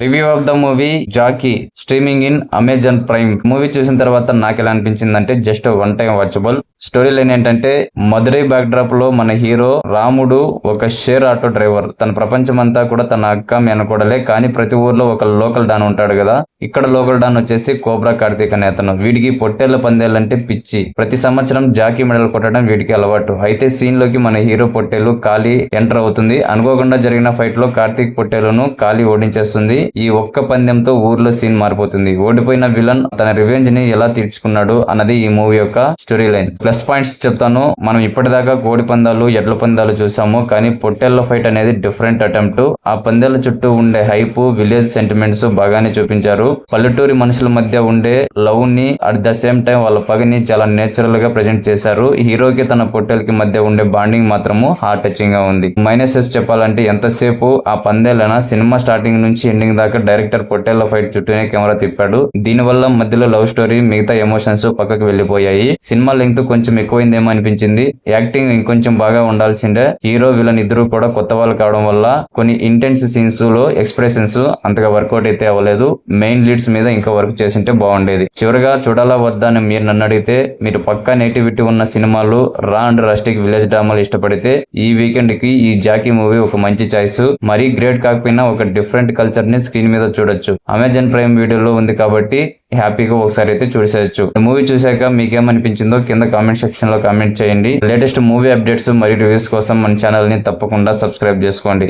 Review of the movie jockey streaming in Amazon Prime. Movie చూసిన తర్వాత నాకు ఎలా అనిపించిందంటే just one time watchable. Story line ఏంటంటే మదురై బ్యాక్డ్రాప్ లో మన హీరో రాముడు ఒక షేర్ ఆటో డ్రైవర్. తన ప్రపంచం అంతా కూడా తన అక్క మెనకోడలే. కానీ ప్రతి ఊర్లో ఒక లోకల్ డాన్ ఉంటాడు కదా. ఇక్కడ లోకల్ డాన్ వచ్చేసి కోబ్రా కార్తీక్ అనే అతను. వీడికి పొట్టేళ్ల పందేళ్ళంటే పిచ్చి. ప్రతి సంవత్సరం జాకీ మెడల్ కొట్టడం వీడికి అలవాటు. అయితే సీన్ లోకి మన హీరో పొట్టేలు కాళీ ఎంటర్ అవుతుంది. అనుకోకుండా జరిగిన ఫైట్ లో కార్తీక్ పొట్టేలును కాళీ ఓడించేస్తుంది. ఈ ఒక్క పందెంతో ఊర్లో సీన్ మారిపోతుంది. ఓడిపోయిన విలన్ తన రివెంజ్ ని ఎలా తీర్చుకున్నాడు అన్నది ఈ మూవీ యొక్క స్టోరీ లైన్. ప్లస్ పాయింట్స్ చెప్తాను. మనం ఇప్పటిదాకా కోడి పందాలు, ఎడ్ల పందాలు చూసాము. కానీ పొట్టేళ్ల ఫైట్ అనేది డిఫరెంట్ అటెంప్ట్. ఆ పందేళ్ల చుట్టూ ఉండే హైప్, విలేజ్ సెంటిమెంట్స్ బాగానే చూపించారు. పల్లెటూరి మనుషుల మధ్య ఉండే లవ్ ని అట్ ద సేమ్ టైం వాళ్ళ పగని చాలా నేచురల్ గా ప్రజెంట్ చేశారు. హీరోకి తన పొట్టేలకి మధ్య ఉండే బాండింగ్ మాత్రము హార్ట్ టచింగ్ గా ఉంది. మైనసెస్ చెప్పాలంటే ఎంతసేపు ఆ పందేలైనా సినిమా స్టార్టింగ్ నుంచి ఎండింగ్ దాకా డైరెక్టర్ పొట్టేళ్ల ఫైట్ చుట్టూనే కెమెరా తిప్పాడు. దీని వల్ల మధ్యలో లవ్ స్టోరీ, మిగతా ఎమోషన్స్ పక్కకు వెళ్లిపోయాయి. సినిమా లెంగ్త్ కొంచెం ఎక్కువైందేమో అనిపించింది. యాక్టింగ్ ఇంకొంచెం బాగా ఉండాల్సిందే. హీరో విలన్ ఇద్దరు కూడా కొత్త వాళ్ళు కావడం వల్ల కొన్ని ఇంటెన్స్ సీన్స్ లో ఎక్స్ప్రెషన్స్ అంతగా వర్కౌట్ అయితే అవ్వలేదు. మెయిన్ లీడ్స్ మీద ఇంకా వర్క్ చేసింటే బాగుండేది. చివరిగా చూడాలా వద్దా అని మీరు నన్ను అడిగితే, మీరు పక్కా నేటివిటీ ఉన్న సినిమాలు, రా అండ్ రస్టిక్ విలేజ్ డ్రామాలు ఇష్టపడితే ఈ వీకెండ్ కి ఈ జాకీ మూవీ ఒక మంచి చాయిస్. మరీ గ్రేట్ కాకపోయినా ఒక డిఫరెంట్ కల్చర్ ని స్క్రీన్ మీద చూడొచ్చు. అమెజాన్ ప్రైమ్ వీడియోలో ఉంది కాబట్టి హ్యాపీగా ఒకసారి అయితే చూసేయచ్చు. మూవీ చూశాక మీకేమనిపించిందో కింద కామెంట్ సెక్షన్ లో కామెంట్ చేయండి. లేటెస్ట్ మూవీ అప్డేట్స్ మరియు రివ్యూస్ కోసం మన ఛానల్ ని తప్పకుండా సబ్స్క్రైబ్ చేసుకోండి.